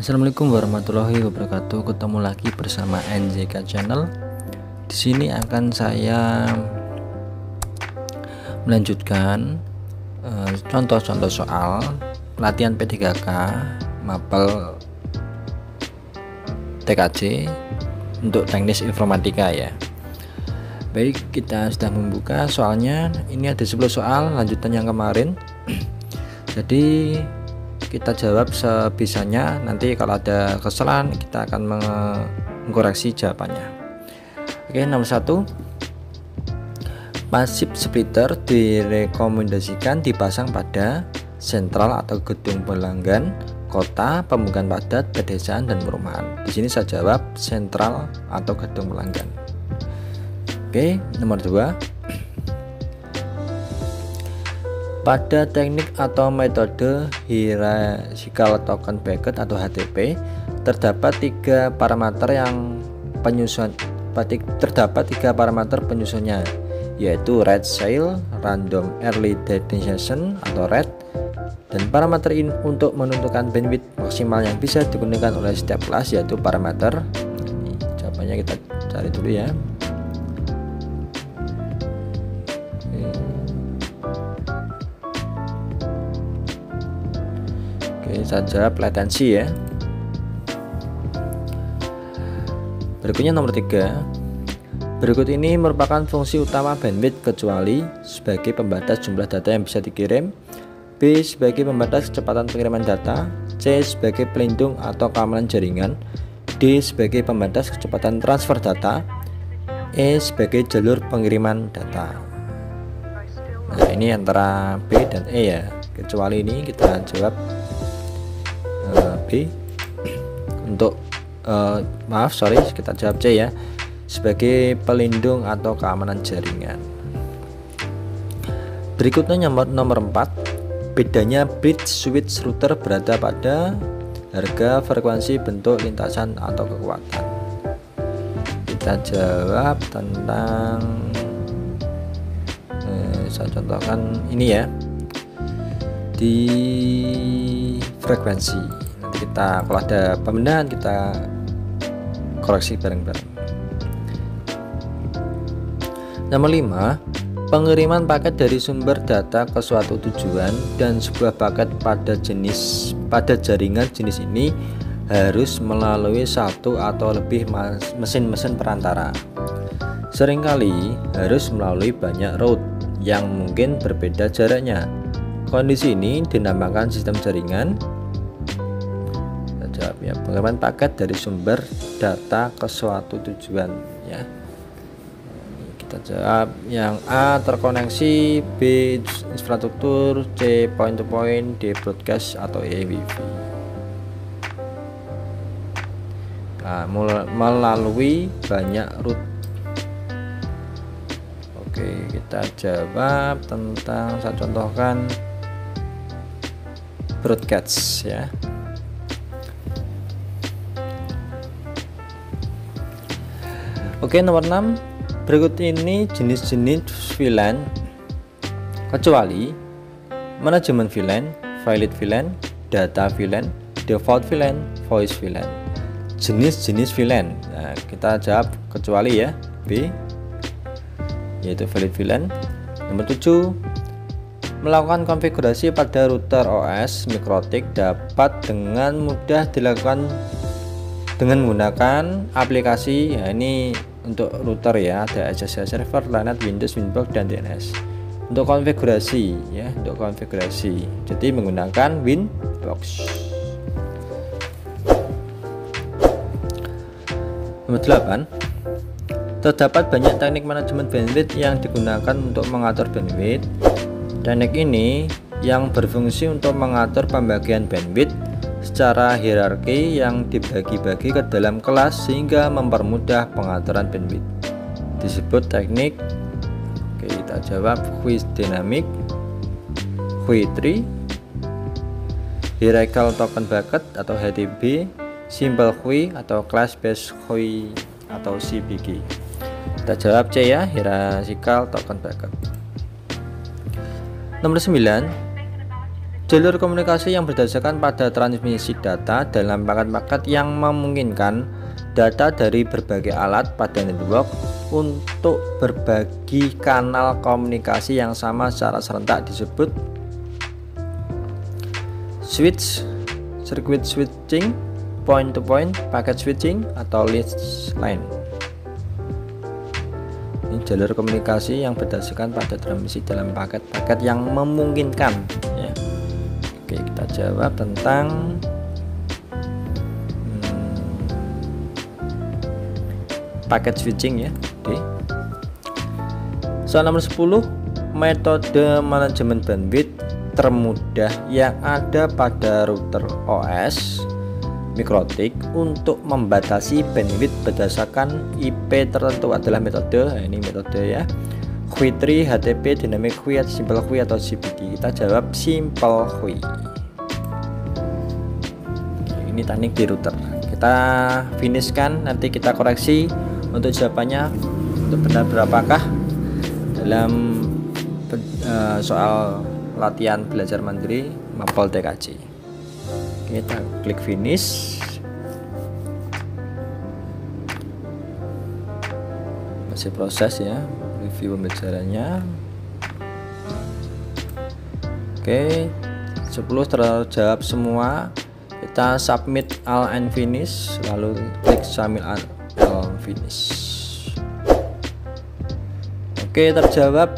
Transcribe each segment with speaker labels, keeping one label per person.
Speaker 1: Assalamualaikum warahmatullahi wabarakatuh. Ketemu lagi bersama NJK Channel. Di sini akan saya melanjutkan contoh-contoh soal latihan P3K mapel TKJ untuk teknis informatika ya. Baik, kita sudah membuka soalnya. Ini ada 10 soal lanjutan yang kemarin. Jadi kita jawab sebisanya, nanti kalau ada kesalahan kita akan mengkoreksi jawabannya. Oke, nomor 1, pasif splitter direkomendasikan dipasang pada sentral atau gedung pelanggan kota, pemukiman padat, pedesaan, dan perumahan. Di sini saya jawab sentral atau gedung pelanggan. Oke, nomor 2, pada teknik atau metode hierarchical token bucket atau HTP terdapat tiga parameter penyusunnya, yaitu rate sale, random early detonation atau RED, dan parameter ini untuk menentukan bandwidth maksimal yang bisa digunakan oleh setiap kelas, yaitu parameter ini. Jawabannya kita cari dulu ya. Saya jawab latensi ya. Berikutnya nomor 3. Berikut ini merupakan fungsi utama bandwidth kecuali sebagai pembatas jumlah data yang bisa dikirim, B sebagai pembatas kecepatan pengiriman data, C sebagai pelindung atau keamanan jaringan, D sebagai pembatas kecepatan transfer data, E sebagai jalur pengiriman data. Nah, ini antara B dan E ya. Kecuali ini kita jawab B. Untuk kita jawab C ya, sebagai pelindung atau keamanan jaringan. Berikutnya nomor 4, bedanya bridge switch router berada pada harga, frekuensi, bentuk, lintasan, atau kekuatan. Kita jawab tentang saya contohkan ini ya, di frekuensi. Kita kalau ada pembenahan kita koreksi bareng-bareng. Nomor 5, pengiriman paket dari sumber data ke suatu tujuan dan sebuah paket pada jaringan jenis ini harus melalui satu atau lebih mesin-mesin perantara. Seringkali harus melalui banyak route yang mungkin berbeda jaraknya. Kondisi ini dinamakan sistem jaringan. Ya, pengiriman paket dari sumber data ke suatu tujuan ya. Kita jawab yang A terkoneksi, B infrastruktur, C point to point, D broadcast, atau E wifi. Nah, melalui banyak route. Oke, kita jawab tentang, saya contohkan broadcast ya. Oke, nomor 6. Berikut ini jenis-jenis VLAN kecuali manajemen VLAN, valid VLAN, data VLAN, default VLAN, voice VLAN. Jenis-jenis VLAN. Nah, kita jawab kecuali ya, B, yaitu valid VLAN. Nomor 7. Melakukan konfigurasi pada router OS MikroTik dapat dengan mudah dilakukan dengan menggunakan aplikasi ya, ini untuk router ya, ada SSH server, LANet, Windows, Winbox, dan DNS. Untuk konfigurasi ya, jadi menggunakan Winbox. Nomor 8. Terdapat banyak teknik manajemen bandwidth yang digunakan untuk mengatur bandwidth. Teknik ini yang berfungsi untuk mengatur pembagian bandwidth secara hierarki yang dibagi-bagi ke dalam kelas sehingga mempermudah pengaturan bandwidth disebut teknik. Oke, kita jawab Queue Dynamic, Queue Tree, Hierarchical Token Bucket atau HTB, Simple Queue atau Class Based Queue atau CBG. Kita jawab C ya, Hierarchical Token Bucket. Nomor 9. jalur komunikasi yang berdasarkan pada transmisi data dalam paket-paket yang memungkinkan data dari berbagai alat pada network untuk berbagi kanal komunikasi yang sama secara serentak disebut switch, circuit switching, point-to-point, packet switching, atau list line. Ini jalur komunikasi yang berdasarkan pada transmisi dalam paket-paket yang memungkinkan ya. Oke, kita jawab tentang paket switching ya. Oke. Soal nomor 10, metode manajemen bandwidth termudah yang ada pada router OS mikrotik untuk membatasi bandwidth berdasarkan IP tertentu adalah metode, ini metode ya, QI3, HTTP, Dynamic QI, Simple QI atau CPD. Kita jawab Simple QI. Ini teknik di router. Kita finishkan, nanti kita koreksi untuk jawabannya untuk benar berapakah dalam soal latihan belajar mandiri Mapol TKJ. Kita klik finish. Masih proses ya, review pembelajarannya. Oke, 10 terjawab semua. Kita submit all and finish, lalu klik submit all finish. Oke, terjawab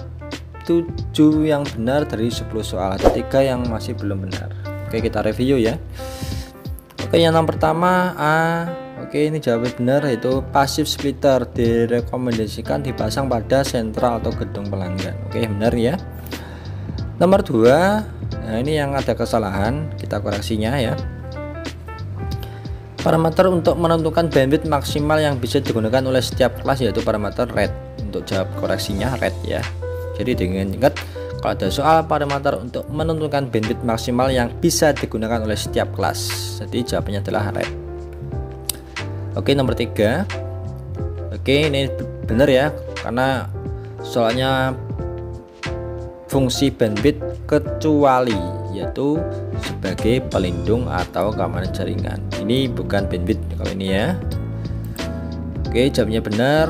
Speaker 1: 7 yang benar dari 10 soal, ada 3 yang masih belum benar. Oke, kita review ya. Oke, yang pertama A. Oke, ini jawaban benar, yaitu passive splitter direkomendasikan dipasang pada sentral atau gedung pelanggan. Oke, benar ya. Nomor 2, nah ini yang ada kesalahan, kita koreksinya ya. Parameter untuk menentukan bandwidth maksimal yang bisa digunakan oleh setiap kelas yaitu parameter rate. Untuk jawab koreksinya rate ya. Jadi dengan ingat, kalau ada soal parameter untuk menentukan bandwidth maksimal yang bisa digunakan oleh setiap kelas, jadi jawabannya adalah rate. Oke, nomor 3. Oke, ini benar ya, karena soalnya fungsi bandwidth kecuali, yaitu sebagai pelindung atau keamanan jaringan. Ini bukan bandwidth kalau ini ya. Oke, jawabnya benar.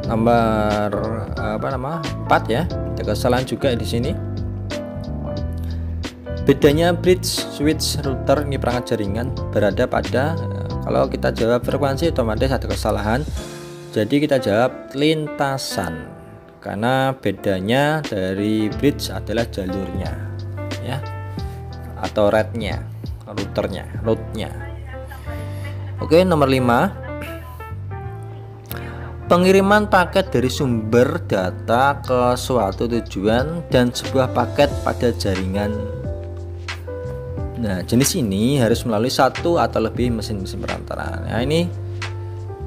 Speaker 1: Nomor 4 ya. Ada kesalahan juga di sini. Bedanya bridge, switch, router, ini perangkat jaringan berada pada, kalau kita jawab frekuensi otomatis ada kesalahan. Jadi kita jawab lintasan. Karena bedanya dari bridge adalah jalurnya ya, atau rate-nya, routernya, route-nya. Oke, nomor 5. Pengiriman paket dari sumber data ke suatu tujuan dan sebuah paket pada jaringan. Nah, jenis ini harus melalui satu atau lebih mesin-mesin perantara. Nah, ini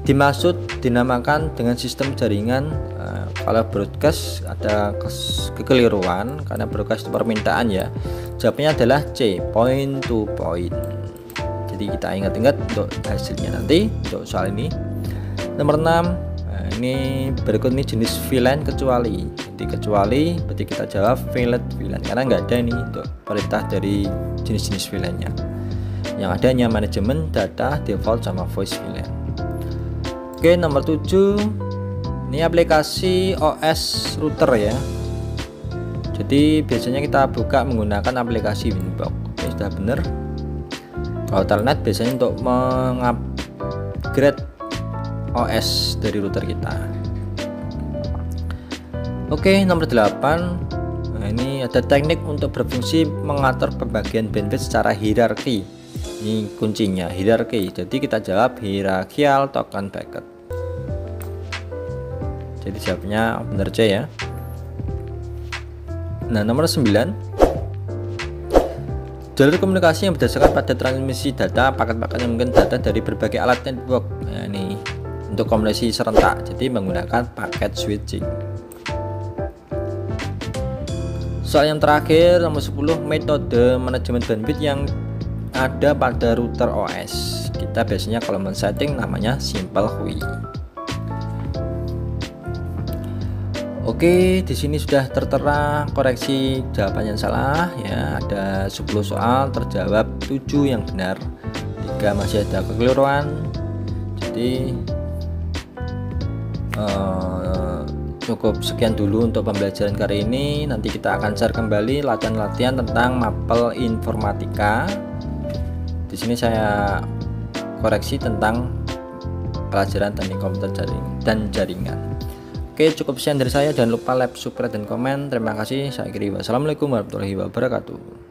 Speaker 1: dinamakan dengan sistem jaringan. Kalau broadcast ada kekeliruan karena broadcast itu permintaan ya. Jawabnya adalah C, point to point. Jadi kita ingat-ingat untuk hasilnya nanti untuk soal ini. Nomor 6. Ini berikut ini jenis VLAN kecuali. Jadi kecuali berarti kita jawab valid VLAN karena nggak ada nih untuk perintah dari jenis-jenis VLAN-nya. Yang ada hanya manajemen data, default sama voice VLAN. Oke, nomor 7. Ini aplikasi OS router ya. Jadi biasanya kita buka menggunakan aplikasi Winbox. Oke, sudah benar. Kalau Telnet biasanya untuk mengupgrade OS dari router kita. Oke, nomor 8. Nah, ini ada teknik untuk berfungsi mengatur pembagian bandwidth secara hierarki. Ini kuncinya, hierarki. Jadi kita jawab hierarchical token packet. Jadi jawabnya benar C ya. Nah, nomor 9. Jalur komunikasi yang berdasarkan pada transmisi data paket-paket yang mungkin data dari berbagai alat network. Nah, ini untuk komunikasi serentak, jadi menggunakan paket switching. Soal yang terakhir nomor 10, metode manajemen bandwidth yang ada pada router OS. Kita biasanya kalau men-setting namanya simple QI. Oke, di sini sudah tertera koreksi jawaban yang salah ya. Ada 10 soal terjawab 7 yang benar. 3 masih ada kekeliruan. Jadi cukup sekian dulu untuk pembelajaran kali ini. Nanti kita akan share kembali latihan-latihan tentang mapel informatika. Di sini saya koreksi tentang pelajaran teknik komputer dan jaringan. Oke, cukup sekian dari saya. Jangan lupa like, subscribe, dan komen. Terima kasih. Saya akhiri. Wassalamualaikum warahmatullahi wabarakatuh.